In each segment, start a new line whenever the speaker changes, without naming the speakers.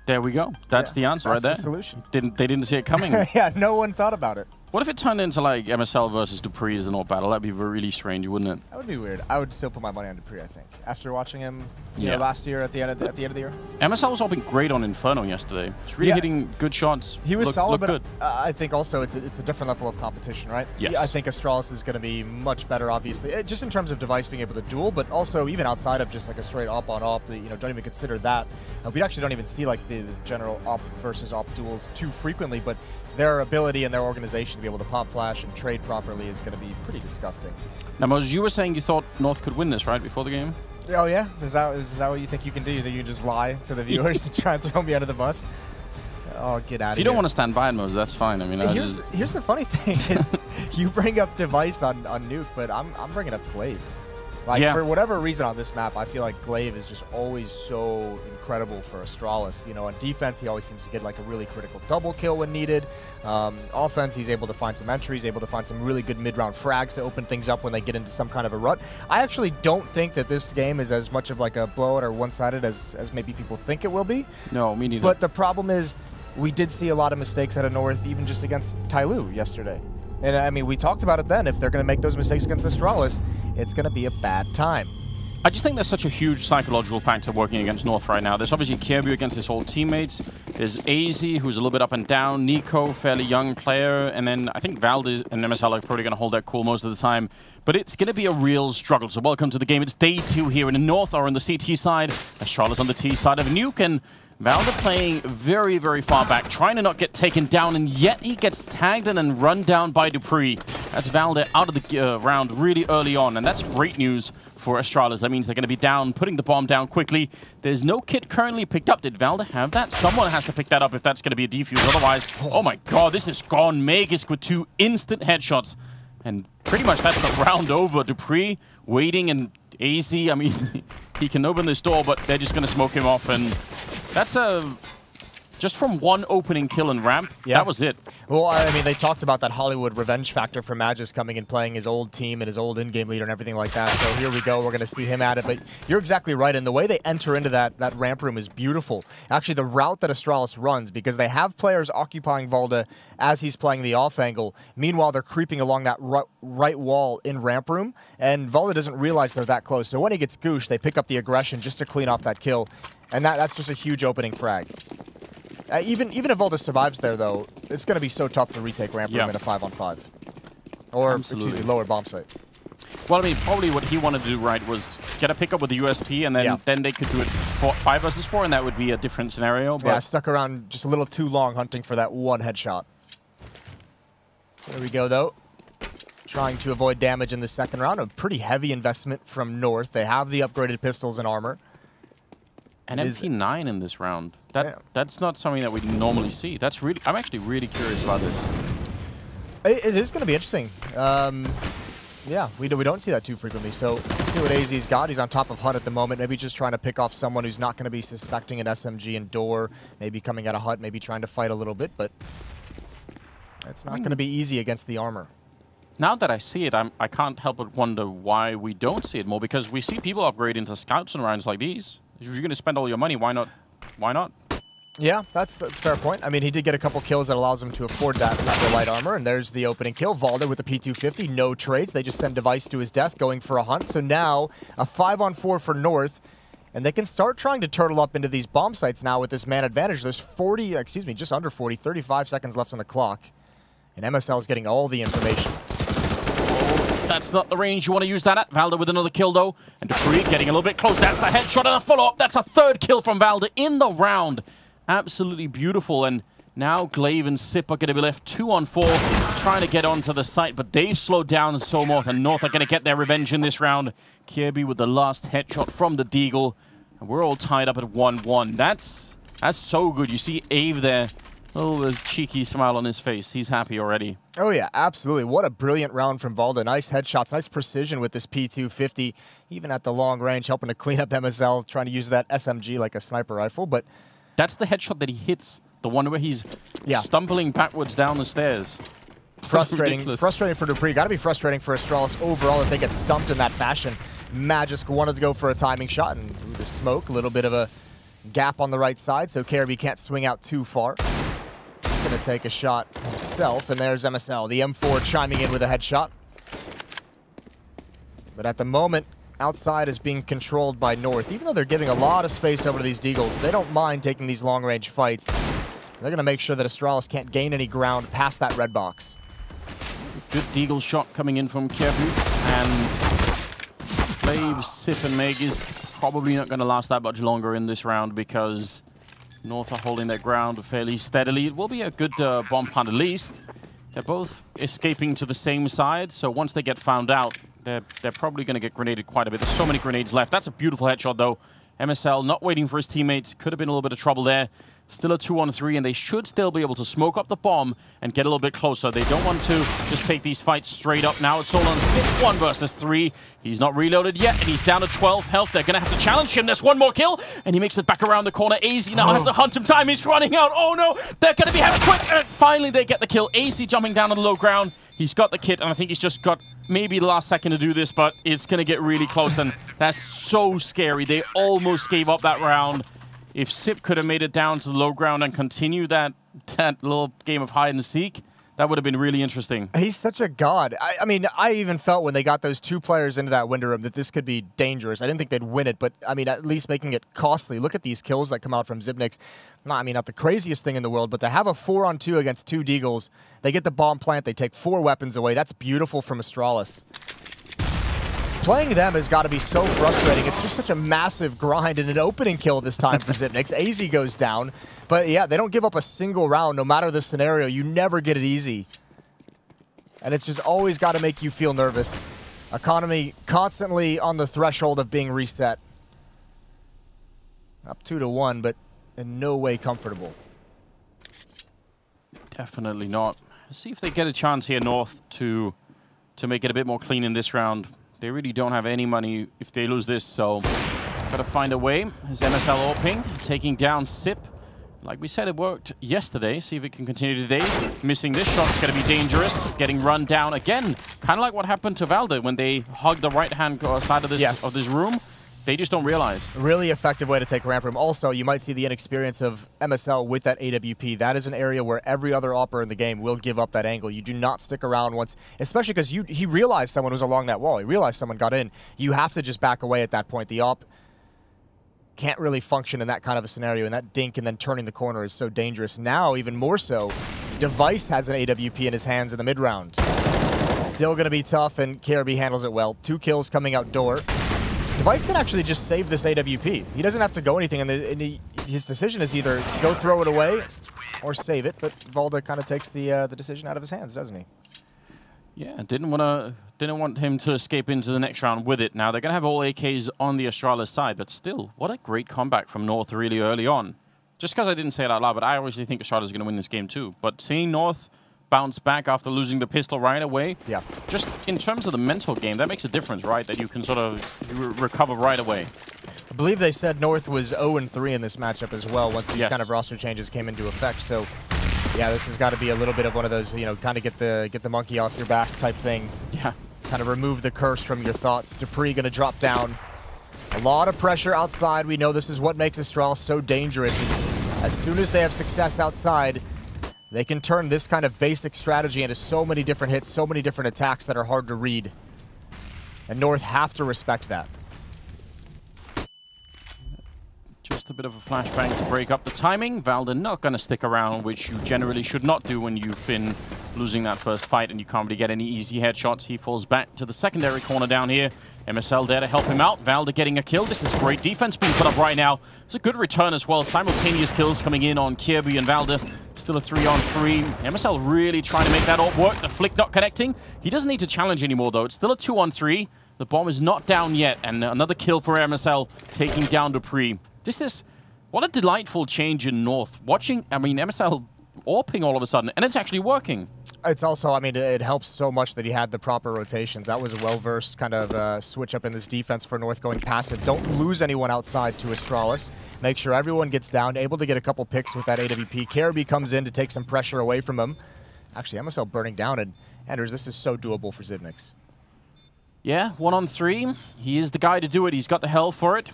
There we go. That's the answer right there.
That's the solution.
They didn't see it coming.
Yeah, no one thought about it.
What if it turned into like MSL versus Dupree as an AWP battle? That'd be really strange, wouldn't it?
That would be weird. I would still put my money on Dupree, I think. After watching him you know, last year at the end of the year.
MSL was AWPing great on Inferno yesterday. He's really hitting good shots.
He was solid, but
good.
I think also it's a different level of competition, right?
Yes.
I think Astralis is going to be much better, obviously, just in terms of device being able to duel, but also even outside of just like a straight AWP on AWP, you know, don't even consider that. We actually don't even see like the general AWP versus AWP duels too frequently, but their ability and their organization to be able to pop flash and trade properly is going to be pretty disgusting.
Now, Moses, you were saying you thought North could win this, right, before the game?
Oh, yeah? Is that what you think you can do? You think you just lie to the viewers and try and throw me under the bus? Oh, get out of here.
If you don't want to stand by it, Moses, that's fine. I mean,
here's the funny thing is you bring up Device on Nuke, but I'm bringing up Glaive. Like, for whatever reason on this map, I feel like Glaive is just always so incredible for Astralis. You know, on defense, he always seems to get like a really critical double kill when needed. Offense, he's able to find some entries, able to find some really good mid-round frags to open things up when they get into some kind of a rut. I actually don't think that this game is as much of like a blowout or one-sided as maybe people think it will be.
No, me neither.
But the problem is we did see a lot of mistakes out of North, even just against Tyloo yesterday. And I mean, we talked about it then. If they're going to make those mistakes against Astralis, it's going to be a bad time.
I just think there's such a huge psychological factor working against North right now. There's obviously Kirby against his old teammates. There's AZ, who's a little bit up and down. Nico, fairly young player. And then I think Valde and MSL are probably going to hold that cool most of the time. But it's going to be a real struggle. So welcome to the game. It's day 2 here in the North, or on the CT side. Astralis on the T side of Nuke. And Valde playing very, very far back, trying to not get taken down, and yet he gets tagged and then run down by Dupree. That's Valde out of the round really early on, and that's great news for Astralis. That means they're going to be down, putting the bomb down quickly. There's no kit currently picked up. Did Valde have that? Someone has to pick that up if that's going to be a defuse. Otherwise, oh my god, this is gone. Magisk with 2 instant headshots. And pretty much that's the round over. Dupree waiting, and AZ, I mean, he can open this door, but they're just going to smoke him off, and that's just from one opening kill and ramp, that was it.
Well, I mean, they talked about that Hollywood revenge factor for Magisk coming and playing his old team and his old in-game leader and everything like that. So here we go. We're going to see him at it. But you're exactly right. And the way they enter into that ramp room is beautiful. Actually, the route that Astralis runs, because they have players occupying Valde as he's playing the off angle. Meanwhile, they're creeping along that right wall in ramp room. And Valde doesn't realize they're that close. So when he gets gooshed, they pick up the aggression just to clean off that kill. And that's just a huge opening frag. Even if Valde survives there, though, it's going to be so tough to retake ramp room in a 5-on-5. Or, excuse me, lower bomb site.
Well, I mean, probably what he wanted to do right was get a pickup with the USP, and then they could do it 5 versus 4, and that would be a different scenario. But
yeah, stuck around just a little too long hunting for that one headshot. There we go, though. Trying to avoid damage in the second round. A pretty heavy investment from North. They have the upgraded pistols and armor.
An MP9 in this round. That's not something that we normally see. That's really, I'm actually really curious about this.
It is going to be interesting. Yeah, we don't see that too frequently. So let's see what AZ's got. He's on top of Hut at the moment. Maybe just trying to pick off someone who's not going to be suspecting an SMG and door. Maybe coming out of Hut, maybe trying to fight a little bit, but it's not going to be easy against the armor.
Now that I see it, I can't help but wonder why we don't see it more, because we see people upgrade into scouts in rounds like these. If you're going to spend all your money, why not? Why not?
Yeah, that's a fair point. I mean, he did get a couple kills that allows him to afford that light armor, and there's the opening kill. Valde with the P250, no trades. They just send Device to his death, going for a hunt. So now a 5-on-4 for North, and they can start trying to turtle up into these bomb sites now with this man advantage. There's just under 35 seconds left on the clock, and MSL is getting all the information.
That's not the range you want to use that at. Valde with another kill, though. And Dupree getting a little bit close. That's a headshot and a follow-up. That's a 3rd kill from Valde in the round. Absolutely beautiful. And now Glaive and Sip are going to be left 2-on-4, trying to get onto the site. But they've slowed down so North, and North are going to get their revenge in this round. Kirby with the last headshot from the Deagle. And we're all tied up at 1-1. That's so good. You see Ave there. Oh, a cheeky smile on his face. He's happy already.
Oh, yeah, absolutely. What a brilliant round from Valde. Nice headshots, nice precision with this P250, even at the long range, helping to clean up MSL, trying to use that SMG like a sniper rifle. But
that's the headshot that he hits, the one where he's stumbling backwards down the stairs.
Frustrating for Dupree. Got to be frustrating for Astralis overall if they get stumped in that fashion. Magisk wanted to go for a timing shot, and through the smoke, a little bit of a gap on the right side, so KRB can't swing out too far. He's going to take a shot himself, and there's MSL. The M4 chiming in with a headshot. But at the moment, outside is being controlled by North. Even though they're giving a lot of space over to these Deagles, they don't mind taking these long-range fights. They're going to make sure that Astralis can't gain any ground past that red box.
Good Deagle shot coming in from Kerbu, and Flaves, Sip, and Meg is probably not going to last that much longer in this round because North are holding their ground fairly steadily. It will be a good bomb plant at least. They're both escaping to the same side, so once they get found out, they're probably going to get grenaded quite a bit. There's so many grenades left. That's a beautiful headshot, though. MSL not waiting for his teammates. Could have been a little bit of trouble there. Still a 2-on-3, and they should still be able to smoke up the bomb and get a little bit closer. They don't want to just take these fights straight up now. It's all on Sip, 1 versus 3. He's not reloaded yet, and he's down to 12 health. They're going to have to challenge him. There's one more kill, and he makes it back around the corner. AZ now has to hunt him time. He's running out. Oh, no. They're going to be having quick. Finally, they get the kill. AZ jumping down on the low ground. He's got the kit, and I think he's just got maybe the last second to do this, but it's going to get really close, and that's so scary. They almost gave up that round. If Sip could have made it down to the low ground and continued that little game of hide and seek, that would have been really interesting.
He's such a god. I mean, I even felt when they got those 2 players into that window room that this could be dangerous. I didn't think they'd win it, but I mean, at least making it costly. Look at these kills that come out from Zipnix. Not the craziest thing in the world, but to have a 4-on-2 against 2 Deagles, they get the bomb plant, they take 4 weapons away. That's beautiful from Astralis. Playing them has got to be so frustrating. It's just such a massive grind and an opening kill this time for Zipnix. AZ goes down. But yeah, they don't give up a single round no matter the scenario. You never get it easy. And it's just always got to make you feel nervous. Economy constantly on the threshold of being reset. Up 2-1, but in no way comfortable.
Definitely not. Let's see if they get a chance here, North, to make it a bit more clean in this round. They really don't have any money if they lose this, so gotta find a way. As MSL AWPing, taking down Sip. Like we said, it worked yesterday. See if it can continue today. Missing this shot's gonna be dangerous. Getting run down again. Kind of like what happened to Valde when they hugged the right-hand side of this room. They just don't realize. Really
effective way to take ramp room. Also, you might see the inexperience of MSL with that AWP. That is an area where every other opper in the game will give up that angle. You do not stick around once, especially because he realized someone was along that wall. He realized someone got in. You have to just back away at that point. The op can't really function in that kind of a scenario, and that dink and then turning the corner is so dangerous. Now, even more so, Device has an AWP in his hands in the mid-round. Still going to be tough, and KRB handles it well. 2 kills coming out door. Device can actually just save this AWP. He doesn't have to go anything, and his decision is either go throw it away or save it, but Valde kind of takes the decision out of his hands, doesn't he?
Yeah, didn't want him to escape into the next round with it. Now, they're going to have all AKs on the Astralis side, but still, what a great comeback from North really early on. Just because I didn't say it out loud, but I obviously think Astralis is going to win this game too. But seeing North bounce back after losing the pistol right away.
Yeah.
Just in terms of the mental game, that makes a difference, right? That you can sort of recover right away.
I believe they said North was 0-3 in this matchup as well once these kind of roster changes came into effect. So, yeah, this has got to be a little bit of one of those, you know, kind of get the monkey off your back type thing.
Yeah.
Kind of remove the curse from your thoughts. Dupree going to drop down. A lot of pressure outside. We know this is what makes Astralis so dangerous. As soon as they have success outside, they can turn this kind of basic strategy into so many different hits, so many different attacks that are hard to read. And North have to respect that.
Just a bit of a flashbang to break up the timing. Valde not going to stick around, which you generally should not do when you've been losing that first fight and you can't really get any easy headshots. He falls back to the secondary corner down here. MSL there to help him out. Valde getting a kill. This is great defense being put up right now. It's a good return as well. Simultaneous kills coming in on Kirby and Valde. Still a 3-on-3. MSL really trying to make that all work. The flick not connecting. He doesn't need to challenge anymore, though. It's still a 2-on-3. The bomb is not down yet. And another kill for MSL, taking down Dupree. This is... what a delightful change in North. Watching, I mean, MSL AWPing all of a sudden, and it's actually working.
It's also, I mean, it helps so much that he had the proper rotations. That was a well-versed kind of switch up in this defense for North going passive. Don't lose anyone outside to Astralis. Make sure everyone gets down, able to get a couple picks with that AWP. KRB comes in to take some pressure away from him. Actually, MSL burning down, and Anders, this is so doable for Zipnix.
Yeah, 1-on-3. He is the guy to do it. He's got the hell for it.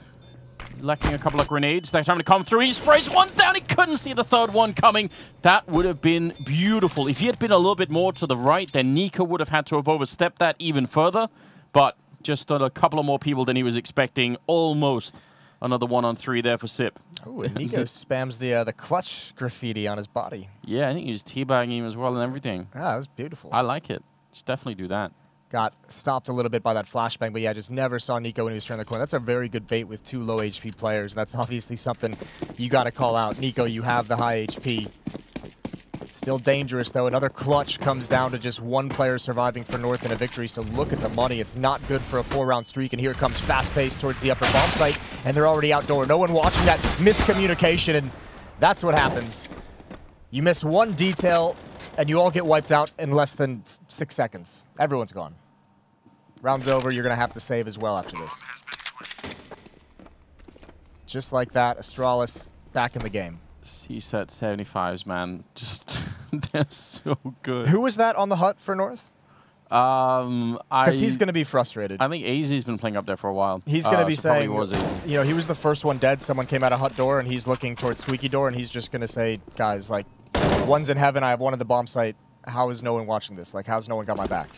lacking a couple of grenades. They're trying to come through. He sprays one down. He couldn't see the third one coming. That would have been beautiful. If he had been a little bit more to the right, then Nico would have had to have overstepped that even further. But just a couple of more people than he was expecting. Almost another 1-on-3 there for Sip.
Oh, and Nico spams the clutch graffiti on his body.
Yeah, I think he was teabagging him as well and everything.
Ah, that was beautiful.
I like it. Let's definitely do that.
Got stopped a little bit by that flashbang, but yeah, just never saw Nico when he was turning the corner. That's a very good bait with 2 low HP players. That's obviously something you got to call out. Nico, you have the high HP. Still dangerous, though. Another clutch comes down to just 1 player surviving for North in a victory, so look at the money. It's not good for a 4-round streak, and here it comes fast-paced towards the upper bomb site, and they're already outdoor. No one watching that miscommunication, and that's what happens. You miss 1 detail, and you all get wiped out in less than 6 seconds. Everyone's gone. Round's over. You're going to have to save as well after this. Just like that, Astralis back in the game.
C-set 75s, man. Just, they're so good.
Who was that on the hut for North? Because he's going to be frustrated.
I think AZ's been playing up there for a while.
He's going to be saying,
was
you know, he was the first one dead. Someone came out of hut door, and he's looking towards squeaky door, and he's just going to say, guys, like, one's in heaven, I have one at the bomb site. How is no one watching this? Like, how's no one got my back?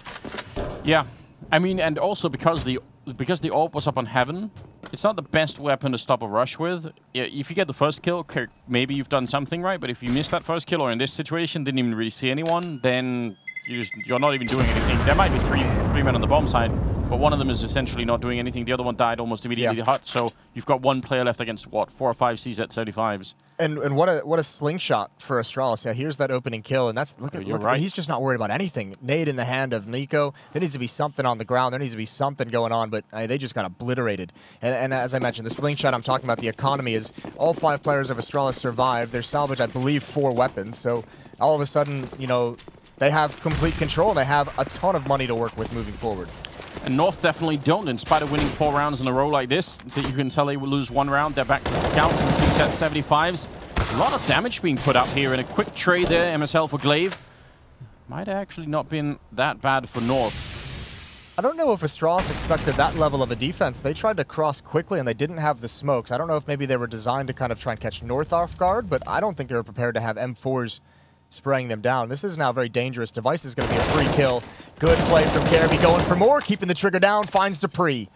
Yeah. I mean, and also because the orb was up on heaven, it's not the best weapon to stop a rush with. Yeah, if you get the first kill, okay, maybe you've done something right, but if you miss that first kill, or in this situation didn't even really see anyone, then you're not even doing anything. There might be three men on the bomb side, but one of them is essentially not doing anything. The other one died almost immediately to hut, so you've got 1 player left against, what, 4 or 5 CZ 75s.
And what a slingshot for Astralis. Yeah, here's that opening kill, and that's look at he's just not worried about anything. Nade in the hand of Nico. There needs to be something on the ground. There needs to be something going on, but they just got obliterated. And as I mentioned, the slingshot I'm talking about, the economy is all 5 players of Astralis survived. They're salvaged, I believe, 4 weapons. So all of a sudden, you know, they have complete control, and they have a ton of money to work with moving forward.
And North definitely don't, in spite of winning 4 rounds in a row like this, that you can tell they will lose 1 round. They're back to Scout and CZ 75s. A lot of damage being put up here, and a quick trade there, MSL for Glaive. Might have actually not been that bad for North.
I don't know if Astralis expected that level of a defense. They tried to cross quickly, and they didn't have the smokes. I don't know if maybe they were designed to kind of try and catch North off guard, but I don't think they were prepared to have M4s spraying them down. This is now very dangerous. Device is going to be a free kill. Good play from Careby, going for more, keeping the trigger down, finds Dupree.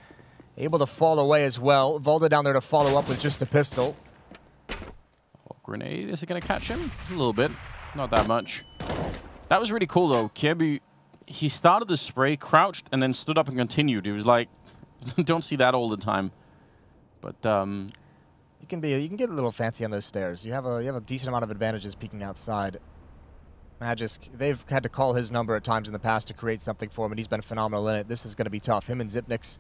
Able to fall away as well. Volta down there to follow up with just a pistol.
Oh, grenade, is it going to catch him? A little bit, not that much. That was really cool though. Careby, he started the spray, crouched, and then stood up and continued. He was like, don't see that all the time. But
you can get a little fancy on those stairs. You have a decent amount of advantages peeking outside. Magisk, they've had to call his number at times in the past to create something for him, and he's been phenomenal in it. This is going to be tough. Him and Zipnix,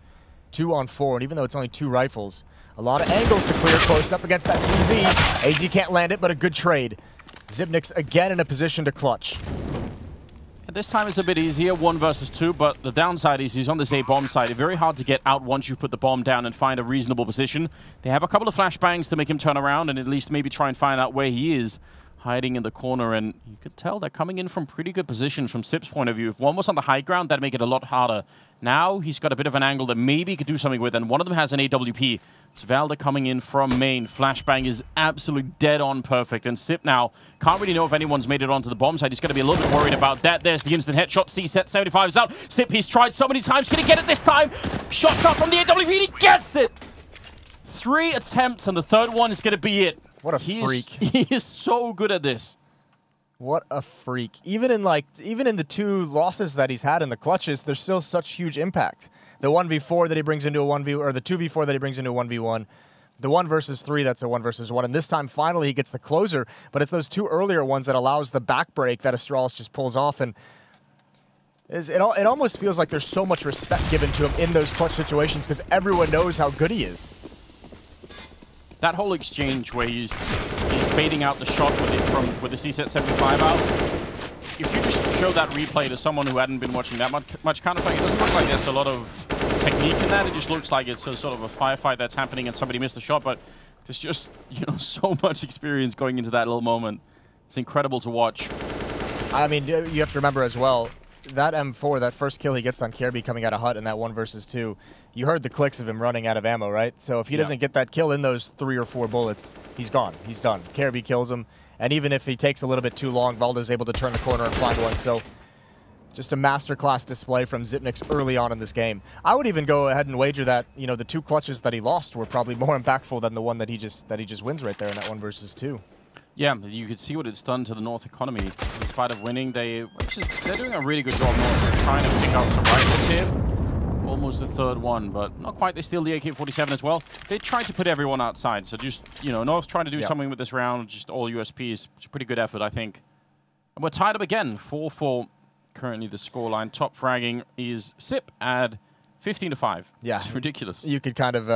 2-on-4, and even though it's only 2 rifles, a lot of angles to clear close up against that TZ. AZ can't land it, but a good trade. Zipnix again in a position to clutch.
This time it's a bit easier, 1 versus 2, but the downside is he's on this A-bomb side. It's very hard to get out once you put the bomb down and find a reasonable position. They have a couple of flashbangs to make him turn around and at least maybe try and find out where he is, hiding in the corner, and you could tell they're coming in from pretty good positions from Sip's point of view. If one was on the high ground, that'd make it a lot harder. Now he's got a bit of an angle that maybe he could do something with, and one of them has an AWP. It's Valda coming in from main. Flashbang is absolutely dead on perfect, and Sip now can't really know if anyone's made it onto the bomb side. He's going to be a little bit worried about that. There's the instant headshot. C-set 75 is out. Sip, he's tried so many times. Can he get it this time? Shots up from the AWP, and he gets it! 3 attempts, and the 3rd one is going to be it.
What a freak.
He is so good at this.
What a freak. Even in the 2 losses that he's had in the clutches, there's still such huge impact. The 1v4 that he brings into a 1v, or the 2v4 that he brings into a 1v1. The 1 versus 3, that's a 1 versus 1. And this time, finally, he gets the closer. But it's those 2 earlier ones that allows the back break that Astralis just pulls off. And it almost feels like there's so much respect given to him in those clutch situations because everyone knows how good he is.
That whole exchange where he's baiting out the shot with the C-set 75 out. If you just show that replay to someone who hadn't been watching that much Counter-Strike, it doesn't look like there's a lot of technique in that. It just looks like it's a sort of a firefight that's happening and somebody missed a shot. But there's just, you know, so much experience going into that little moment. It's incredible to watch.
I mean, you have to remember as well, that M4, that first kill he gets on Kirby coming out of hut in that 1 versus 2, you heard the clicks of him running out of ammo, right? So if he doesn't get that kill in those 3 or 4 bullets, he's gone. He's done. Kirby kills him. And even if he takes a little bit too long, Valda's able to turn the corner and find one. So just a masterclass display from Xyp9x early on in this game. I would even go ahead and wager that, you know, the 2 clutches that he lost were probably more impactful than the one that he just wins right there in that 1 versus 2.
Yeah, you could see what it's done to the North economy. In spite of winning, they're doing a really good job North trying to pick out some rifles here. Almost a 3rd one, but not quite. They steal the AK-47 as well. They tried to put everyone outside, so just, you know, North trying to do something with this round, just all USPs. It's a pretty good effort, I think. And we're tied up again, 4-4. Currently the scoreline. Top fragging is Sip at 15-5.
Yeah,
it's ridiculous.
You could kind of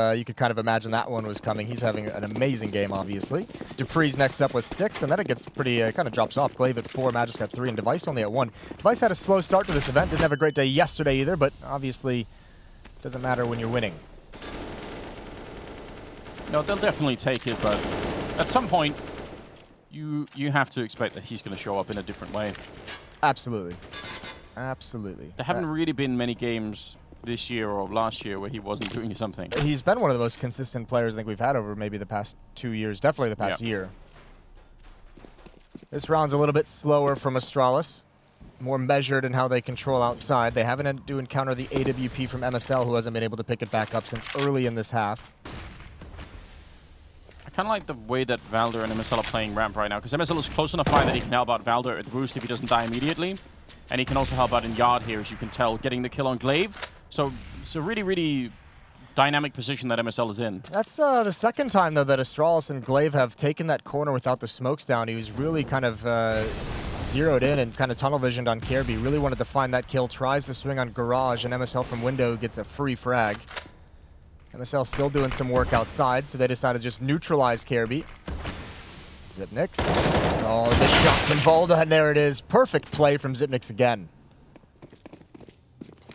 imagine that one was coming. He's having an amazing game, obviously. Dupree's next up with 6, and then it gets pretty kind of drops off. Glaive at 4, Magisk at 3, and Device only at 1. Device had a slow start to this event. Didn't have a great day yesterday either, but obviously doesn't matter when you're winning.
No, they'll definitely take it, but at some point you have to expect that he's going to show up in a different way.
Absolutely. Absolutely.
There haven't really been many games this year or last year where he wasn't doing something.
He's been one of the most consistent players I think we've had over maybe the past 2 years. Definitely the past year. This round's a little bit slower from Astralis. More measured in how they control outside. They haven't had to encounter the AWP from MSL, who hasn't been able to pick it back up since early in this half.
I kind of like the way that Valder and MSL are playing ramp right now, because MSL is close enough by that he can help out Valder at Roost if he doesn't die immediately. And he can also help out in Yard here, as you can tell, getting the kill on Glaive. So it's a really, really dynamic position that MSL is in.
That's the second time, though, that Astralis and Glaive have taken that corner without the smokes down. He was really kind of zeroed in and kind of tunnel visioned on Kirby. Really wanted to find that kill. Tries to swing on Garage, and MSL from window gets a free frag. MSL still doing some work outside, so they decide to just neutralize Kirby. Xyp9x. Oh, the shot from Valda, and there it is. Perfect play from Xyp9x again.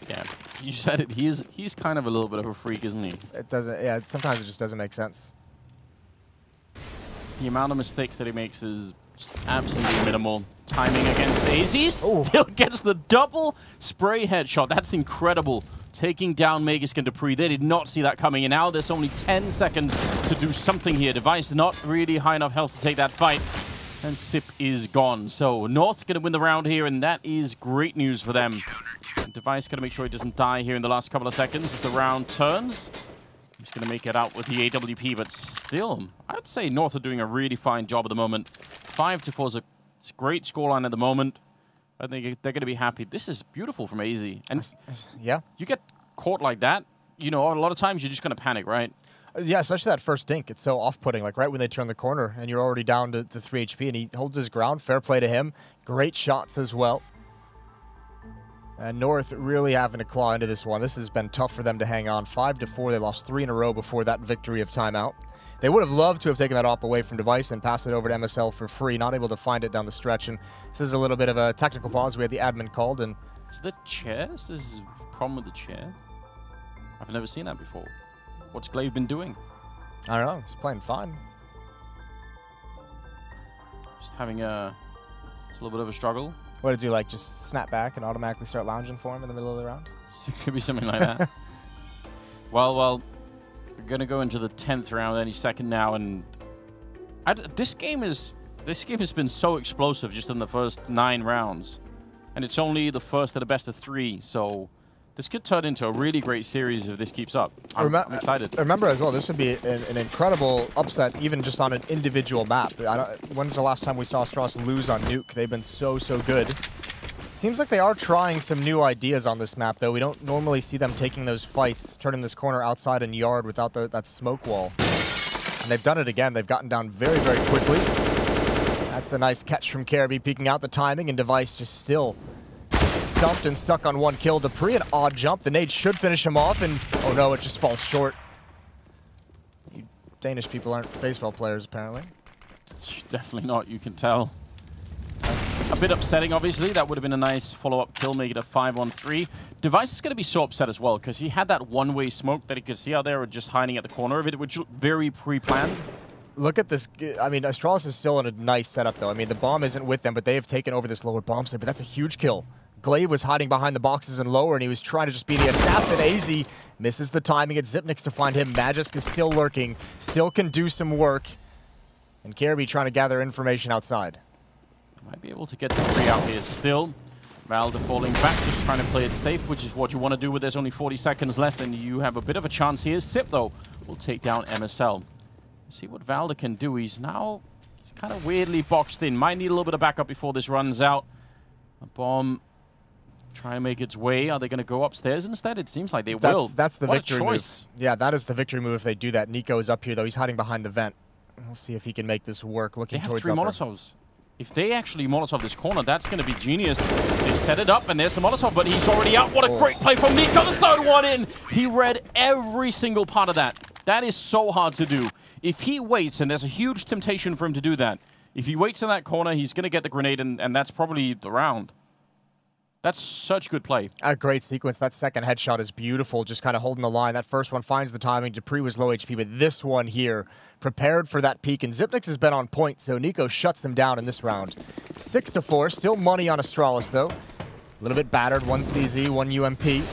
Yeah, you said it. He's kind of a little bit of a freak, isn't he?
It doesn't. Yeah, sometimes it just doesn't make sense.
The amount of mistakes that he makes is just absolutely minimal. Timing against Daisy. Still gets the double spray headshot. That's incredible. Taking down Magisk and Dupree. They did not see that coming. And now there's only 10 seconds to do something here. Device not really high enough health to take that fight. And Sip is gone. So North going to win the round here, and that is great news for them. And Device going to make sure he doesn't die here in the last couple of seconds as the round turns. He's going to make it out with the AWP, but still, I'd say North are doing a really fine job at the moment. 5-4 is a great scoreline at the moment. I think they're going to be happy. This is beautiful from AZ. And
yeah,
you get caught like that, you know, a lot of times you're just going to panic, right?
Yeah, especially that first dink. It's so off-putting, like right when they turn the corner and you're already down to 3 HP, and he holds his ground. Fair play to him. Great shots as well. And North really having to claw into this one. This has been tough for them to hang on. 5-4. They lost 3 in a row before that victory of timeout. They would have loved to have taken that op away from Device and passed it over to MSL for free. Not able to find it down the stretch. And this is a little bit of a technical pause. We had the admin called. And
is the chair? Is this a problem with the chair? I've never seen that before. What's Glaive been doing?
I don't know. He's playing fine.
Just having a little bit of a struggle.
What did you like? Just snap back and automatically start lounging for him in the middle of the round?
It could be something like that. Well, we're gonna go into the 10th round any second now, and this game has been so explosive just in the first 9 rounds, and it's only the first of the best of 3. So this could turn into a really great series if this keeps up. I'm excited.
Remember as well, this would be an incredible upset, even just on an individual map. When's the last time we saw Astralis lose on Nuke? They've been so good. Seems like they are trying some new ideas on this map, though. We don't normally see them taking those fights, turning this corner outside and Yard without that smoke wall. And they've done it again. They've gotten down very quickly. That's a nice catch from Kirby, peeking out the timing, and Device just still stumped and stuck on 1 kill. Dupree, an odd jump. The nade should finish him off, and oh no, it just falls short. You Danish people aren't baseball players, apparently.
Definitely not, you can tell. A bit upsetting, obviously. That would have been a nice follow-up kill, make it a 5-on-3. Device is going to be so upset as well, because he had that one-way smoke that he could see out there just hiding at the corner of it, which looked very pre-planned.
Look at this. I mean, Astralis is still in a nice setup, though. I mean, the bomb isn't with them, but they have taken over this lower bomb site, but that's a huge kill. Glaive was hiding behind the boxes and lower, and he was trying to just be the assassin. AZ misses the timing. It's Xyp9x to find him. Magisk is still lurking, still can do some work. And Kirby trying to gather information outside.
Might be able to get the 3 out here still. Valde falling back, just trying to play it safe, which is what you want to do with there's only 40 seconds left, and you have a bit of a chance here. Sip, though, will take down MSL. See what Valde can do. He's kind of weirdly boxed in. Might need a little bit of backup before this runs out. A bomb trying to make its way. Are they going to go upstairs instead? It seems like they will.
That's the victory move.
Choice.
Yeah, that is the victory move if they do that. Nico is up here, though. He's hiding behind the vent. We'll see if he can make this work, looking towards upper.
They have 3 Molotovs. If they actually Molotov this corner, that's going to be genius. They set it up, and there's the Molotov, but he's already out. What a great play from Nico. The 3rd one in. He read every single part of that. That is so hard to do. If he waits, and there's a huge temptation for him to do that, if he waits in that corner, he's going to get the grenade, and that's probably the round. That's such good play. A
great sequence. That second headshot is beautiful, just kind of holding the line. That first one finds the timing. Dupree was low HP, but this one here, prepared for that peak. And Xyp9x has been on point, so Nico shuts him down in this round. 6-4, still money on Astralis, though. A little bit battered, 1 CZ, 1 UMP.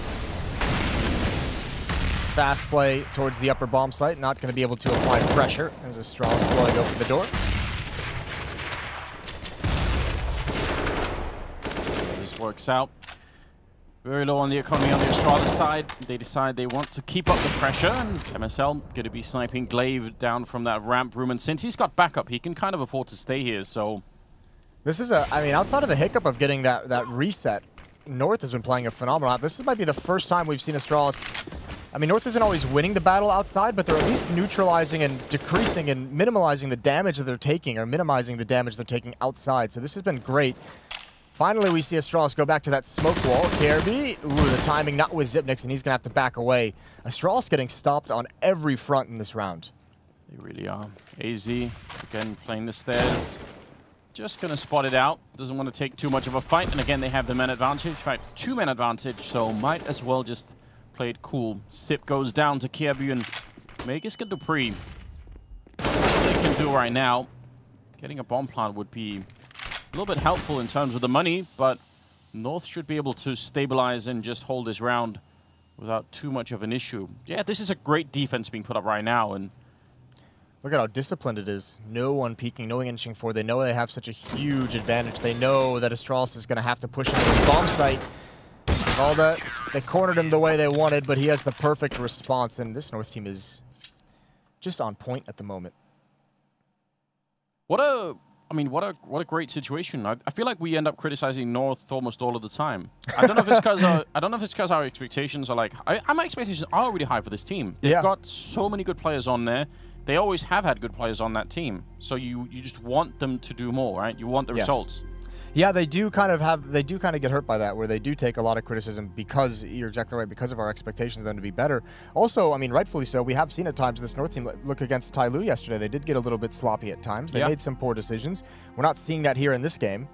Fast play towards the upper bomb site, not going to be able to apply pressure as Astralis blowing open the door.
Works out. Very low on the economy on the Astralis side. They decide they want to keep up the pressure, and MSL going to be sniping Glaive down from that ramp room. And since he's got backup, he can kind of afford to stay here, so...
This is I mean, outside of the hiccup of getting that reset, North has been playing a phenomenal half. This might be the first time we've seen Astralis... I mean, North isn't always winning the battle outside, but they're at least neutralizing and decreasing and minimizing the damage that they're taking, or minimizing the damage they're taking outside. So this has been great. Finally, we see Astralis go back to that smoke wall. Kirby, the timing not with Xyp9x, and he's going to have to back away. Astralis getting stopped on every front in this round.
They really are. AZ, again, playing the stairs. Just going to spot it out. Doesn't want to take too much of a fight. And again, they have the man advantage. In fact, 2-man advantage, so might as well just play it cool. Sip goes down to Kirby, and Magisk and Dupree. What they can do right now, getting a bomb plant would be a little bit helpful in terms of the money, but North should be able to stabilize and just hold this round without too much of an issue. Yeah, this is a great defense being put up right now, and
look at how disciplined it is. No one peeking, no one inching forward. They know they have such a huge advantage. They know that Astralis is going to have to push into this bomb site. Valde, they cornered him the way they wanted, but he has the perfect response, and this North team is just on point at the moment.
What a great situation. I feel like we end up criticizing North almost all of the time. I don't know if it's because our expectations are like my expectations are really high for this team. They've got so many good players on there. They always have had good players on that team. So you just want them to do more, right? You want the results.
Yeah, they do kind of get hurt by that, where they do take a lot of criticism because, you're exactly right, because of our expectations of them to be better. Also, I mean, rightfully so, we have seen at times this North team look against Tyloo yesterday. They did get a little bit sloppy at times. They made some poor decisions. We're not seeing that here in this game.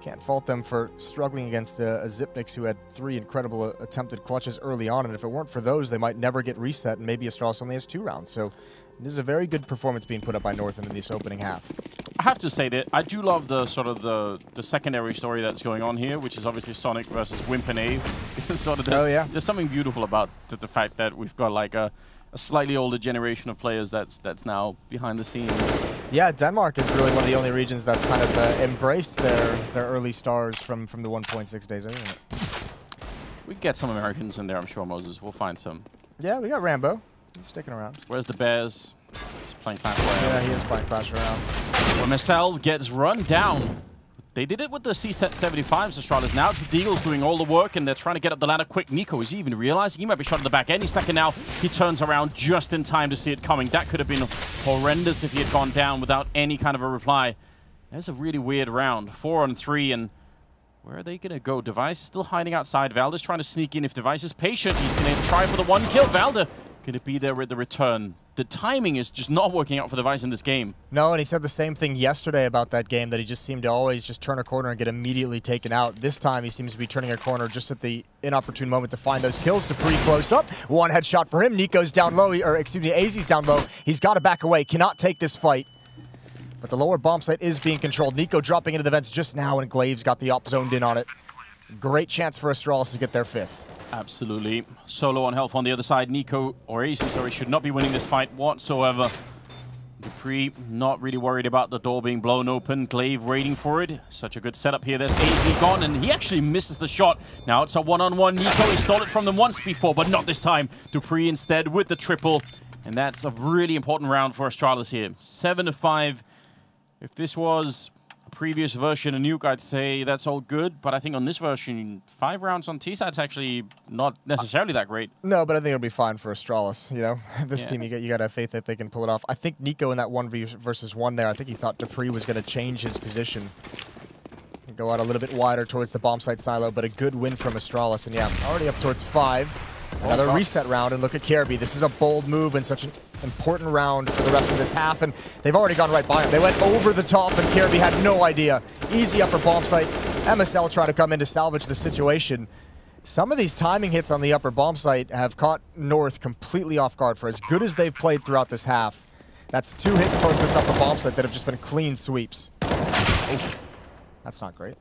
Can't fault them for struggling against a Xyp9x who had 3 incredible attempted clutches early on, and if it weren't for those, they might never get reset, and maybe Astralis only has 2 rounds. So this is a very good performance being put up by North in this opening half.
I have to say that I do love the sort of the secondary story that's going on here, which is obviously Sonic versus Wimp and Ave. Sort of there's something beautiful about the fact that we've got like a slightly older generation of players that's now behind the scenes.
Yeah, Denmark is really one of the only regions that's kind of embraced their early stars from the 1.6 days, isn't it?
We can get some Americans in there, I'm sure, Moses. We'll find some.
Yeah, we got Rambo. He's sticking around.
Where's the Bears? He's playing Clash Royale.
Yeah, he is playing Clash Royale.
Well, MSL gets run down. They did it with the C-Set 75s, Astralis. Now it's the Deagles doing all the work, and they're trying to get up the ladder quick. Nico, is he even realizing? He might be shot in the back any second now. He turns around just in time to see it coming. That could have been horrendous if he had gone down without any kind of a reply. There's a really weird round. 4 on 3, and where are they going to go? Device is still hiding outside. Valde's trying to sneak in. If Device is patient, he's going to try for the 1 kill. Valde going to be there with the return. The timing is just not working out for Device in this game.
No, and he said the same thing yesterday about that game, that he just seemed to always just turn a corner and get immediately taken out. This time he seems to be turning a corner just at the inopportune moment to find those kills. Dupree close up. 1 headshot for him. Nico's down low, or excuse me, AZ's down low. He's got to back away. Cannot take this fight. But the lower bomb site is being controlled. Nico dropping into the vents just now, and Glaive's got the op zoned in on it. Great chance for Astralis to get their 5th.
Absolutely. Solo on health on the other side. Nico, or AC, sorry, should not be winning this fight whatsoever. dupreeh not really worried about the door being blown open. Glaive waiting for it. Such a good setup here. There's AZ gone, and he actually misses the shot. Now it's a one-on-one. Nico has stole it from them once before, but not this time. dupreeh instead with the triple. And that's a really important round for Astralis here. 7-5. If this was a previous version of Nuke, I'd say that's all good. But I think on this version, 5 rounds on T-side's actually not necessarily that great.
No, but I think it'll be fine for Astralis. You know, this team, you got to have faith that they can pull it off. I think Nico in that 1v1 there, I think he thought dupreeh was going to change his position. Go out a little bit wider towards the bomb site silo, but a good win from Astralis. And yeah, already up towards 5. Another reset round, and look at Kirby. This is a bold move and such an important round for the rest of this half, and they've already gone right by him. They went over the top, and Kirby had no idea. Easy upper bomb site. MSL trying to come in to salvage the situation. Some of these timing hits on the upper bomb site have caught North completely off guard for as good as they've played throughout this half. That's 2 hits towards this upper bomb site that have just been clean sweeps. Oh, that's not great.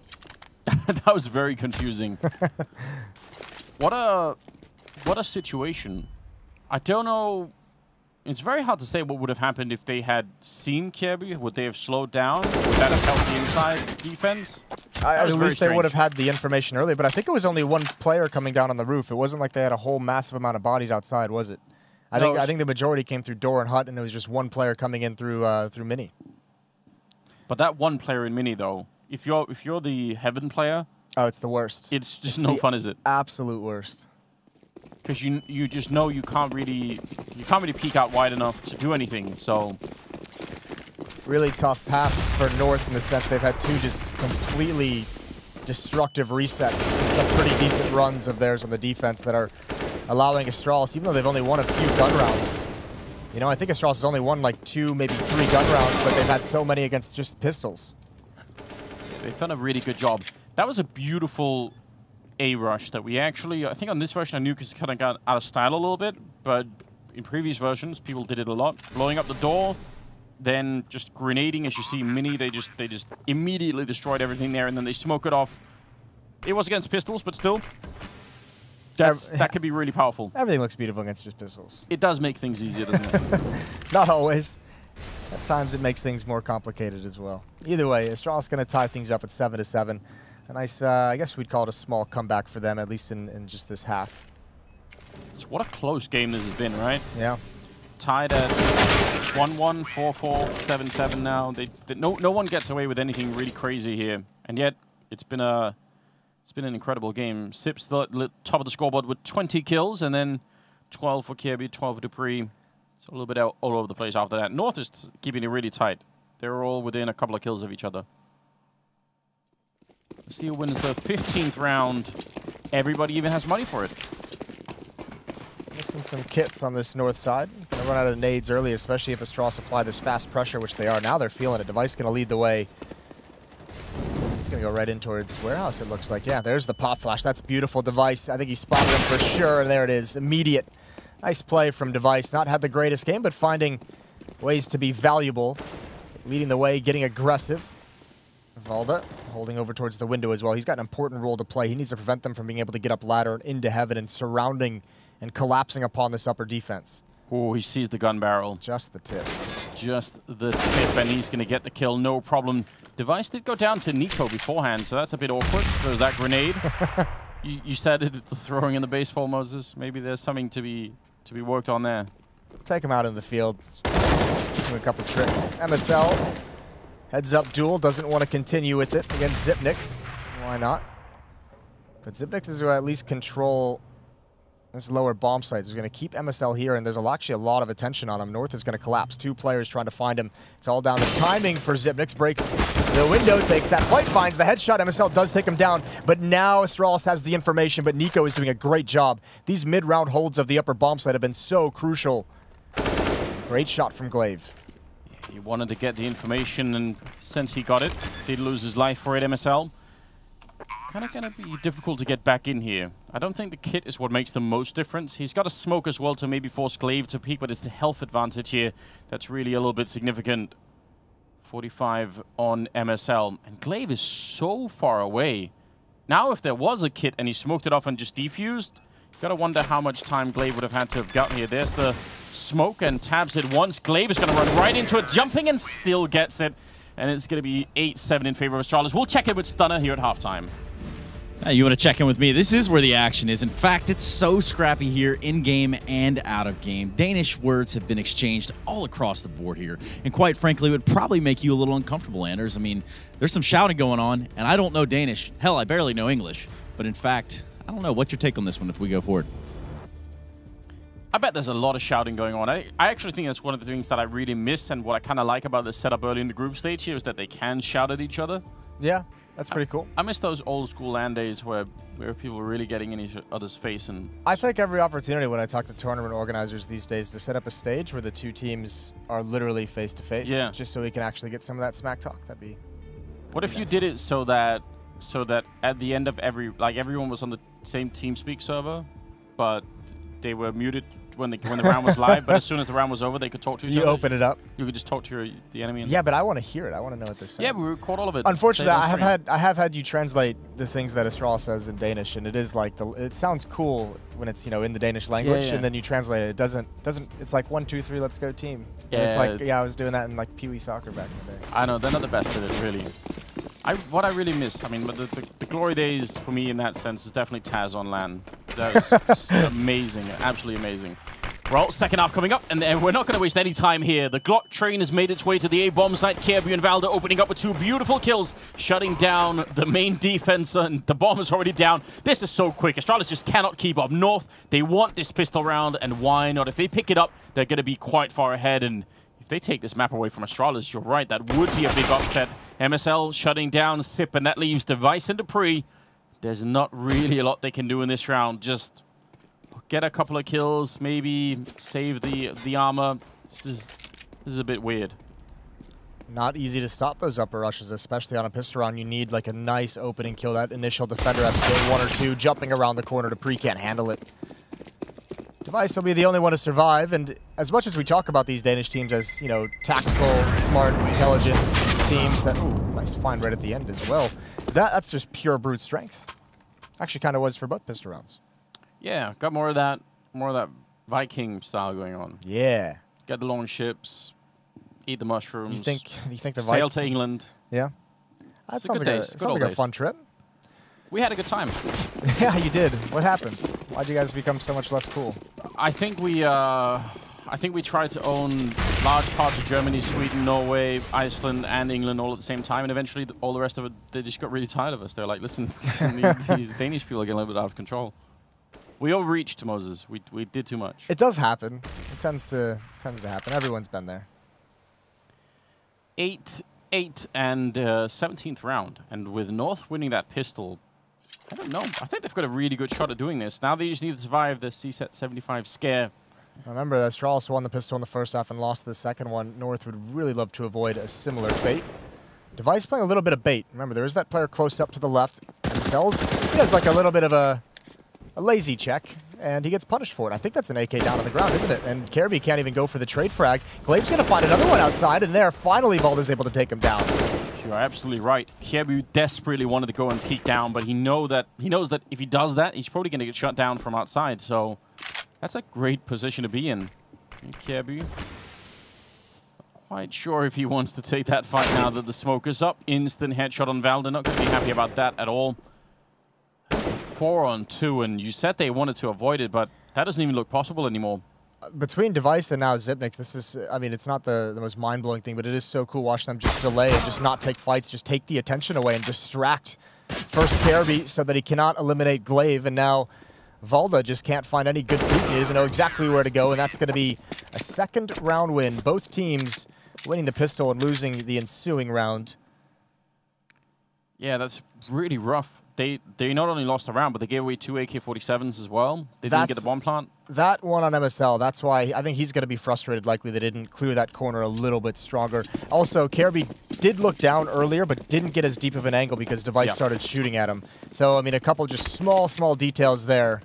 That was very confusing. What a situation. I don't know. It's very hard to say what would have happened if they had seen Kirby. Would they have slowed down? Would that have helped the inside defense?
At least they would have had the information earlier, but I think it was only 1 player coming down on the roof. It wasn't like they had a whole massive amount of bodies outside, was it? I think the majority came through door and hut, and it was just 1 player coming in through through mini.
But that 1 player in mini, though, if you're the Heaven player,
oh, it's the worst.
It's just no fun, is it?
Absolute worst.
Because you just know you can't really peek out wide enough to do anything. So
really tough half for North in the sense they've had 2 just completely destructive resets. Some pretty decent runs of theirs on the defense that are allowing Astralis, even though they've only won a few gun rounds. You know, I think Astralis has only won like 2, maybe 3 gun rounds, but they've had so many against just pistols.
They've done a really good job. That was a beautiful A-rush that we actually, I think on this version of Nuke has kind of got out of style a little bit, but in previous versions, people did it a lot. Blowing up the door, then just grenading, as you see Mini, they just immediately destroyed everything there, and then they smoke it off. It was against pistols, but still, that could be really powerful.
Everything looks beautiful against just pistols.
It does make things easier, doesn't it?
Not always. At times it makes things more complicated as well. Either way, Astralis going to tie things up at 7-7. A nice, I guess we'd call it a small comeback for them, at least in just this half.
So what a close game this has been, right?
Yeah. Tied
at 1-1, 4-4, 7-7 now. No one gets away with anything really crazy here, and yet it's been an incredible game. Sips the top of the scoreboard with 20 kills, and then 12 for Kirby, 12 for dupreeh. It's a little bit all over the place after that. North is keeping it really tight. They're all within a couple of kills of each other. Steel wins the 15th round. Everybody even has money for it.
Missing some kits on this north side. Gonna run out of nades early, especially if Astralis apply this fast pressure, which they are. Now they're feeling it. Device gonna lead the way. He's gonna go right in towards warehouse, it looks like. Yeah, there's the pop flash. That's beautiful. Device, I think he spotted him for sure. And there it is. Immediate. Nice play from Device. Not had the greatest game, but finding ways to be valuable. Leading the way, getting aggressive. Valda holding over towards the window as well. He's got an important role to play. He needs to prevent them from being able to get up ladder and into heaven and surrounding and collapsing upon this upper defense.
Oh, he sees the gun barrel.
Just the tip.
Just the tip, and he's going to get the kill, no problem. Device did go down to Nico beforehand, so that's a bit awkward. There's that grenade. You started throwing in the baseball, Moses. Maybe there's something to be worked on there.
Take him out in the field. Do a couple tricks. MSL. Heads-up duel, doesn't want to continue with it against Xyp9x. Why not? But Xyp9x is going to at least control this lower bomb site. He's going to keep MSL here, and there's actually a lot of attention on him. North is going to collapse. 2 players trying to find him. It's all down to timing for Xyp9x. Breaks the window, takes that fight, finds the headshot. MSL does take him down, but now Astralis has the information, but Nico is doing a great job. These mid-round holds of the upper bomb site have been so crucial. Great shot from Glaive.
He wanted to get the information, and since he got it, did lose his life for it, MSL. Kind of going to be difficult to get back in here. I don't think the kit is what makes the most difference. He's got a smoke as well to maybe force Glaive to peek, but it's the health advantage here that's really a little bit significant. 45 on MSL. And Glaive is so far away. Now, if there was a kit and he smoked it off and just defused, you gotta wonder how much time Glaive would have had to have gotten here. There's the smoke and tabs it once. Glaive is gonna run right into it, jumping and still gets it. And it's gonna be 8-7 in favor of Astralis. We'll check in with Stunner here at halftime.
You want to check in with me? This is where the action is. In fact, it's so scrappy here in-game and out of game. Danish words have been exchanged all across the board here. And quite frankly, it would probably make you a little uncomfortable, Anders. I mean, there's some shouting going on, and I don't know Danish. Hell, I barely know English. But in fact, I don't know. What's your take on this one if we go forward?
I bet there's a lot of shouting going on. I actually think that's one of the things that I really miss, and what I kind of like about the setup early in the group stage here is that they can shout at each other.
Yeah. That's pretty cool.
I miss those old school LAN days where people were really getting in each other's face. And
I take every opportunity when I talk to tournament organizers these days to set up a stage where the two teams are literally face to face.
Yeah.
Just so we can actually get some of that smack talk. That'd be.
What if you did it so that at the end of everyone was on the same TeamSpeak server, but they were muted when the round was live, but as soon as the round was over, they could talk to each other.
You open it up.
You could just talk to the enemy. And
yeah, but I want to hear it. I want to know what they're saying.
Yeah, we record all of it.
Unfortunately, I have had you translate the things that Astralis says in Danish, and it is like it sounds cool when it's in the Danish language, and then you translate it. It doesn't. It's like 1, 2, 3, let's go team. Yeah. And it's like I was doing that in like Pee Wee soccer back in the day. I
know they're not the best at it really. What I really miss, I mean, the glory days for me in that sense is definitely Taz on LAN. That was amazing, absolutely amazing. Well, second half coming up, and we're not going to waste any time here. The Glock train has made its way to the A-bomb site. Kjaerbye and Valda opening up with 2 beautiful kills, shutting down the main defense, and the bomb is already down. This is so quick. Astralis just cannot keep up. North, they want this pistol round, and why not? If they pick it up, they're going to be quite far ahead, and if they take this map away from Astralis, you're right, that would be a big upset. MSL shutting down Sip, and that leaves Device and Dupree. There's not really a lot they can do in this round. Just get a couple of kills, maybe save the armor. This is a bit weird.
Not easy to stop those upper rushes, especially on a pistol round. You need like a nice opening kill. That initial defender has to get 1 or 2, jumping around the corner. Dupree can't handle it. Device will be the only one to survive, and as much as we talk about these Danish teams as, tactical, smart, intelligent teams that, nice find right at the end as well, that's just pure brute strength. Actually kind of was for both pistol rounds.
Yeah, got more of that Viking style going on.
Yeah.
Get the long ships, eat the mushrooms.
You think the
sail to England.
Yeah. That sounds like a fun trip.
We had a good time.
Yeah, you did. What happened? Why'd you guys become so much less cool?
I think we tried to own large parts of Germany, Sweden, Norway, Iceland, and England all at the same time, and eventually all the rest of it, they just got really tired of us. They're like, listen, these Danish people are getting a little bit out of control. We overreached, Moses. We did too much.
It does happen. It tends to happen. Everyone's been there.
8 and 17th round, and with North winning that pistol, I don't know. I think they've got a really good shot at doing this. Now they just need to survive the CSET 75 scare.
Remember that Astralis won the pistol in the first half and lost the second one. North would really love to avoid a similar fate. Device playing a little bit of bait. Remember, there is that player close up to the left. Himself, he has like a little bit of a lazy check, and he gets punished for it. I think that's an AK down on the ground, isn't it? And Kjaerbye can't even go for the trade frag. Glaive's going to find another one outside, and there, finally, Valda's able to take him down.
You're absolutely right. Kjaerbye desperately wanted to go and peek down, but he knows that if he does that, he's probably going to get shut down from outside. So that's a great position to be in. Kjaerbye, not quite sure if he wants to take that fight now that the smoke is up. Instant headshot on Valda. Not going to be happy about that at all. 4 on 2, and you said they wanted to avoid it, but that doesn't even look possible anymore.
Between Device and now Zipnix, this is, I mean, it's not the most mind-blowing thing, but it is so cool watching them just delay and just not take fights, just take the attention away and distract first Kjaerbye so that he cannot eliminate Glaive, and now Valda just can't find any good peek. He doesn't know exactly where to go, and that's going to be a second round win. Both teams winning the pistol and losing the ensuing round.
Yeah, that's really rough. They not only lost a round, but they gave away 2 AK-47s as well. They didn't get the bomb plant.
That one on MSL, that's why I think he's going to be frustrated, likely they didn't clear that corner a little bit stronger. Also, Kjaerbye did look down earlier, but didn't get as deep of an angle because Device started shooting at him. So, I mean, a couple just small details there.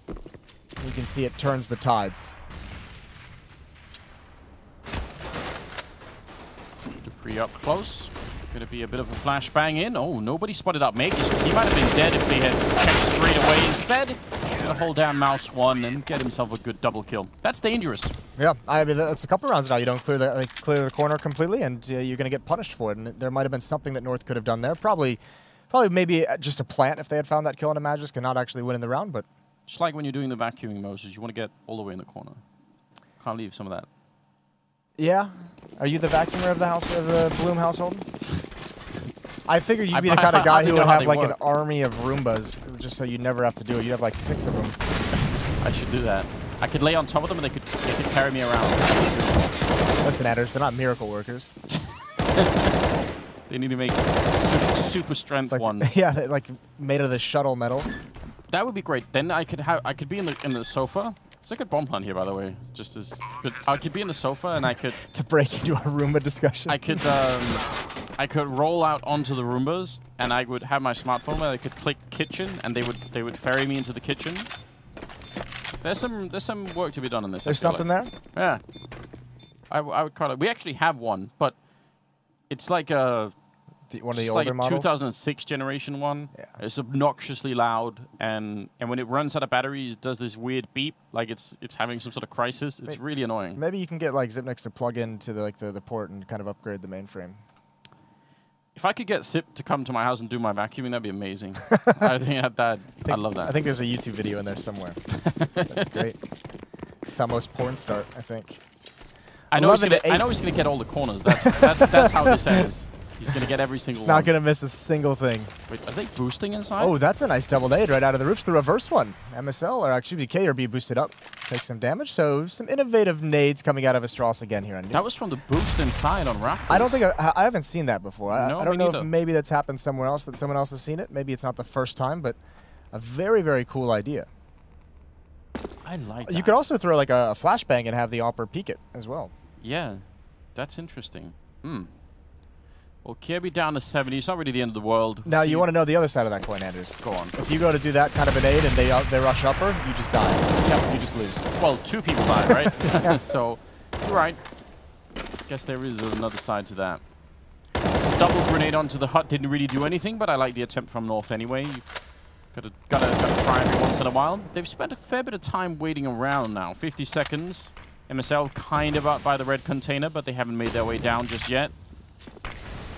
You can see it turns the tides.
Dupree up close. Going to be a bit of a flashbang in. Oh, nobody spotted up Magus. He might have been dead if they had checked straight away. Instead, going to hold down Mouse 1 and get himself a good double kill. That's dangerous.
Yeah, I mean, that's a couple rounds now. You don't clear the corner completely, and you're going to get punished for it. And there might have been something that North could have done there. Probably maybe just a plant if they had found that kill on a Magisk and not actually winning the round, but...
Just like when you're doing the vacuuming, Moses, you want to get all the way in the corner. Can't leave some of that.
Yeah? Are you the vacuumer of the house of the Bloom household? I figured you'd be the kind of guy who would have like an army of Roombas, just so you never have to do it. You'd have like 6 of them.
I should do that. I could lay on top of them and they could carry me around.
Listen, Adders, they're not miracle workers.
They need to make super strength ones.
Yeah, like made of the shuttle metal.
That would be great. Then I could be in the sofa. It's a good bomb plant here, by the way. But I could be in the sofa and I could
to break into a Roomba discussion.
I could roll out onto the Roombas and I would have my smartphone where I could click kitchen and they would ferry me into the kitchen. There's some work to be done on this.
There's something there?
Yeah. I would call it. We actually have one, but it's like a
one of the older
like
models?
2006 generation one.
Yeah.
It's obnoxiously loud, and when it runs out of battery, it does this weird beep, like it's having some sort of crisis. It's really annoying.
Maybe you can get like Zipnix to plug into the port and kind of upgrade the mainframe.
If I could get Zip to come to my house and do my vacuuming, that'd be amazing. I think I'd love that.
I think there's a YouTube video in there somewhere. That's great. That's how most porn start, I think.
I know he's gonna get all the corners. That's how this ends. He's gonna get every single one.
Not gonna miss a single thing.
Wait, are they boosting inside?
Oh, that's a nice double nade right out of the roof. The reverse one. MSL, or actually K or B boosted up. Takes some damage. So some innovative nades coming out of Astralis again here on Nuke.
That was from the boost inside on Rafters.
I don't think I haven't seen that before.
No,
I don't know
if
maybe that's happened somewhere else, that someone else has seen it. Maybe it's not the first time, but a very, very cool idea.
I like that.
You could also throw like a flashbang and have the Opper peek it as well.
Yeah, that's interesting. Well, Kirby down to 70. It's not really the end of the world.
Now, you want to know the other side of that coin, Anders.
Go on.
If you go to do that kind of a nade and they rush upper, you just die. Yep, you just lose.
Well, 2 people die, right? So, you're right. Guess there is another side to that. Double grenade onto the hut didn't really do anything, but I like the attempt from North anyway. Gotta try every once in a while. They've spent a fair bit of time waiting around now. 50 seconds. MSL kind of up by the red container, but they haven't made their way down just yet.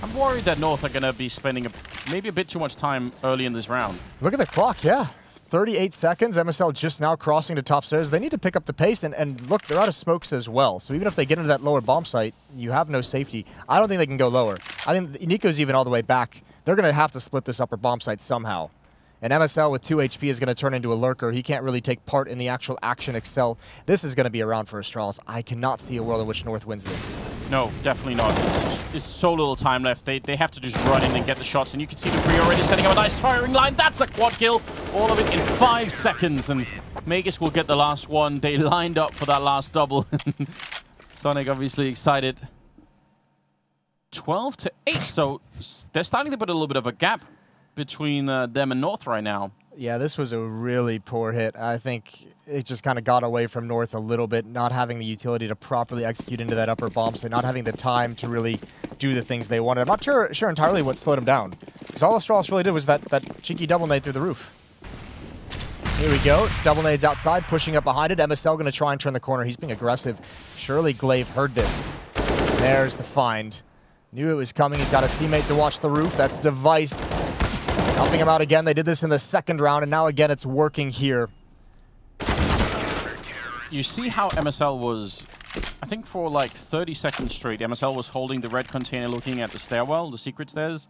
I'm worried that North are going to be spending maybe a bit too much time early in this round.
Look at the clock, yeah. 38 seconds. MSL just now crossing to top stairs. They need to pick up the pace, and look, they're out of smokes as well. So even if they get into that lower bomb site, you have no safety. I don't think they can go lower. I think Nico's even all the way back. They're going to have to split this upper bomb site somehow. And MSL with 2 HP is going to turn into a lurker. He can't really take part in the actual action excel. This is going to be a round for Astralis. I cannot see a world in which North wins this.
No, definitely not. There's so little time left. They have to just run in and get the shots. And you can see the Free already setting up a nice firing line. That's a quad kill. All of it in 5 seconds. And Magus will get the last one. They lined up for that last double. Sonic obviously excited. 12 to 8. So they're starting to put a little bit of a gap between them and North right now.
Yeah, this was a really poor hit. I think it just kind of got away from North a little bit, not having the utility to properly execute into that upper bomb, so not having the time to really do the things they wanted. I'm not sure entirely what slowed them down, because all Astralis really did was that cheeky double nade through the roof. Here we go. Double nades outside, pushing up behind it. MSL going to try and turn the corner. He's being aggressive. Surely Glaive heard this. There's the find. Knew it was coming. He's got a teammate to watch the roof. That's Device. Helping him out again. They did this in the second round, and now again it's working here.
You see how MSL was, I think for like 30 seconds straight, MSL was holding the red container looking at the stairwell, the secret stairs.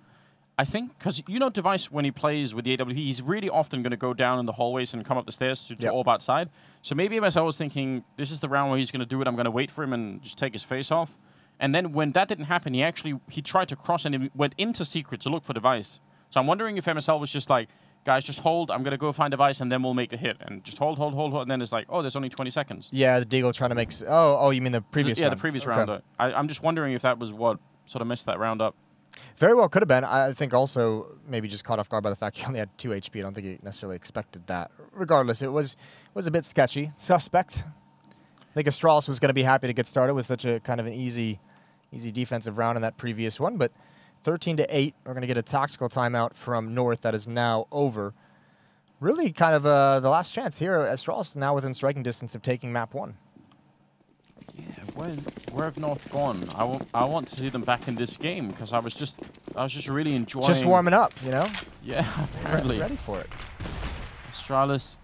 I think, because you know Device, when he plays with the AWP, he's really often going to go down in the hallways and come up the stairs to orb outside. So maybe MSL was thinking, this is the round where he's going to do it, I'm going to wait for him and just take his face off. And then when that didn't happen, he tried to cross and he went into secret to look for Device. So I'm wondering if MSL was just like, guys, just hold, I'm going to go find Device, and then we'll make the hit. And just hold, and then it's like, oh, there's only 20 seconds.
Yeah, the Deagle trying to make... Oh, you mean the previous round?
Yeah, the previous round. I'm just wondering if that was what sort of messed that round up.
Very well could have been. I think also maybe just caught off guard by the fact he only had 2 HP. I don't think he necessarily expected that. Regardless, it was a bit sketchy. Suspect. I think Astralis was going to be happy to get started with such a kind of an easy defensive round in that previous one, but 13-8. We're going to get a tactical timeout from North that is now over. Really kind of the last chance here. Astralis now within striking distance of taking map 1.
Yeah, where have North gone? I want to see them back in this game because I was just really enjoying.
Just warming up, you know.
Yeah, apparently.
Ready for it.
Astralis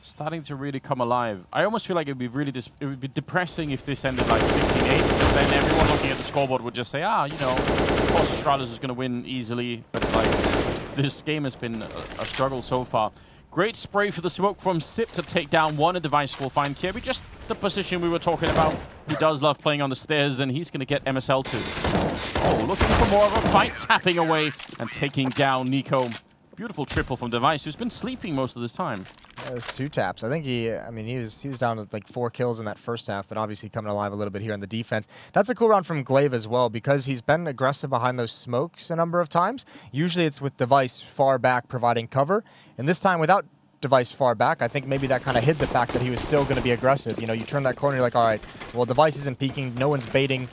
starting to really come alive. I almost feel like it would be depressing if this ended like 16-8, because then everyone looking at the scoreboard would just say, you know, of course Astralis is going to win easily, but like this game has been a struggle so far. Great spray for the smoke from Sip to take down one. A device will find Kirby, just the position we were talking about. He does love playing on the stairs, and he's going to get MSL too. Oh, looking for more of a fight, tapping away and taking down Nico. Beautiful triple from Device, who's been sleeping most of this time.
There's 2 taps. I think he was down to like 4 kills in that first half, but obviously coming alive a little bit here on the defense. That's a cool round from Glaive as well, because he's been aggressive behind those smokes a number of times. Usually it's with Device far back providing cover, and this time without Device far back, I think maybe that kind of hid the fact that he was still going to be aggressive. You know, you turn that corner, you're like, all right, well, Device isn't peeking, no one's baiting.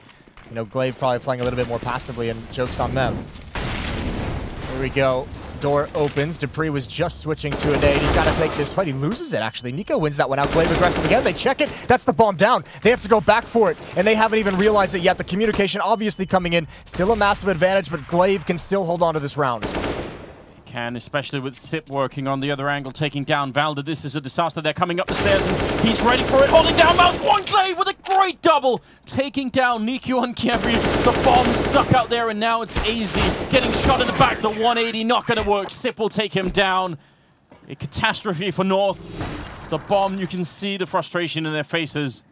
You know, Glaive probably playing a little bit more passively, and joke's on them. Here we go. Door opens. Dupree was just switching to a nade. He's got to take this fight. He loses it, actually. Nico wins that one out. Glaive aggressive again. They check it. That's the bomb down. They have to go back for it, and they haven't even realized it yet. The communication obviously coming in. Still a massive advantage, but Glaive can still hold on to this round.
Can, especially with Sip working on the other angle, taking down Valda. This is a disaster. They're coming up the stairs, and he's ready for it. Holding down mouse. One Glaive with a great double. Taking down Nico and Kirby. The bomb's stuck out there, and now it's AZ getting shot in the back. The 180 not going to work. Sip will take him down. A catastrophe for North. The bomb, you can see the frustration in their faces.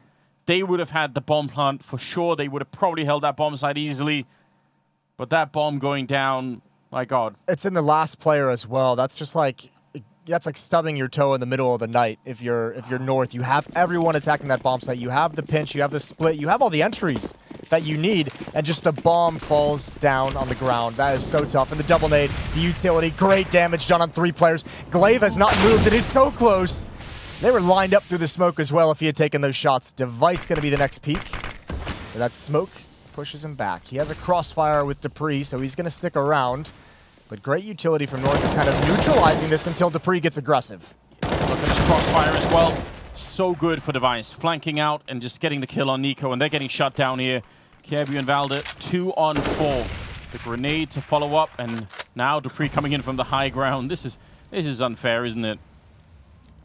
They would have had the bomb plant for sure. They would have probably held that bomb site easily. But that bomb going down... My God.
It's in the last player as well. That's just like, that's like stubbing your toe in the middle of the night. If you're North, you have everyone attacking that bomb site. You have the pinch, you have the split, you have all the entries that you need, and just the bomb falls down on the ground. That is so tough. And the double nade, the utility, great damage done on 3 players. Glaive has not moved. It is so close. They were lined up through the smoke as well if he had taken those shots. Device going to be the next peak. But that smoke pushes him back. He has a crossfire with Dupree, so he's going to stick around. But great utility from North is kind of neutralizing this until Dupree gets aggressive.
Look at this crossfire as well. So good for Device. Flanking out and just getting the kill on Nico, and they're getting shut down here. Kirby and Valda, 2 on 4. The grenade to follow up, and now Dupree coming in from the high ground. This is unfair, isn't it?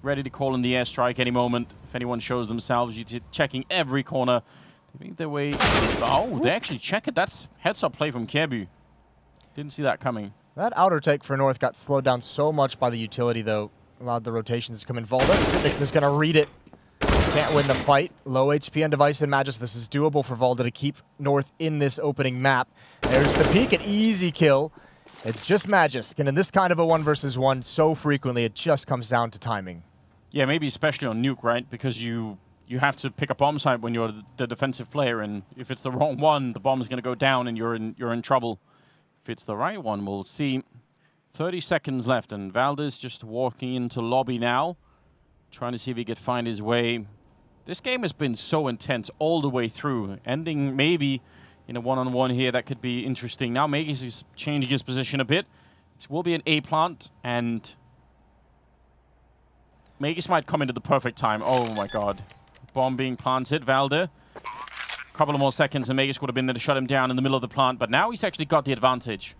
Ready to call in the airstrike any moment. If anyone shows themselves, you're checking every corner. They think their way... Oh, they actually check it. That's heads-up play from Kirby. Didn't see that coming.
That outer take for North got slowed down so much by the utility, though. Allowed the rotations to come in. Valda is going to read it. Can't win the fight. Low HP on Device and Magus. This is doable for Valda to keep North in this opening map. There's the peek, an easy kill. It's just Magus. And in this kind of a 1 versus 1, so frequently, it just comes down to timing. Yeah,
maybe especially on Nuke, right? Because you have to pick a bomb site when you're the defensive player, and if it's the wrong one, the bomb's going to go down and you're in trouble. If it's the right one, we'll see. 30 seconds left, and Valda's just walking into lobby now, trying to see if he could find his way. This game has been so intense all the way through, ending maybe in a one-on-one here that could be interesting. Now Magus is changing his position a bit. It will be an A plant, and Magus might come into the perfect time. Oh my God. Bomb being planted, Valda. A couple of more seconds and Magus would have been there to shut him down in the middle of the plant, but now he's actually got the advantage.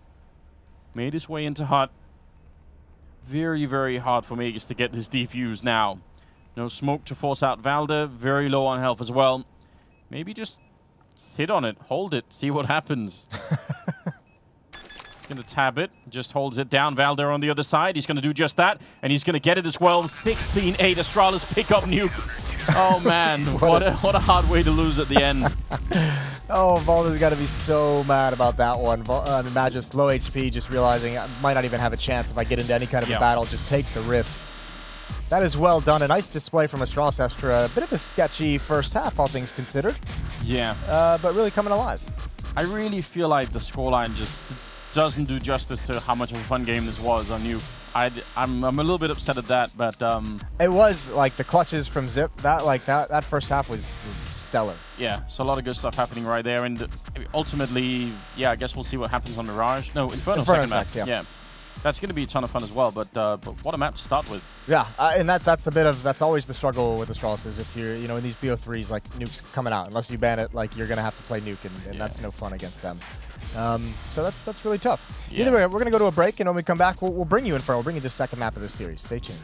Made his way into hut. Very, very hard for Magus to get this defuse now. No smoke to force out Valda. Very low on health as well. Maybe just sit on it, hold it, see what happens. He's going to tab it, just holds it down. Valda on the other side, he's going to do just that, and he's going to get it as well. 16-8, Astralis pick up Nuke. Oh man, what a hard way to lose at the end.
Oh, Valda's got to be so mad about that one. Magus low HP, just realizing I might not even have a chance if I get into any kind of a battle. Just take the risk. That is well done. A nice display from Astralis after a bit of a sketchy first half, all things considered.
Yeah.
But really coming alive.
I really feel like the scoreline just doesn't do justice to how much of a fun game this was on Nuke. I'm a little bit upset at that, but
it was like the clutches from Zip. That first half was stellar.
Yeah, so a lot of good stuff happening right there, and ultimately, yeah, I guess we'll see what happens on Mirage. No, Inferno's second map.
Next, yeah.
That's going to be a ton of fun as well, but what a map to start with.
Yeah, and that's always the struggle with Astralis is if you're, in these BO3s, like, Nuke's coming out. Unless you ban it, like, you're going to have to play Nuke, and that's no fun against them. So that's really tough. Yeah. Either way, we're going to go to a break, and when we come back, we'll bring you Inferno. We'll bring you the second map of this series. Stay tuned.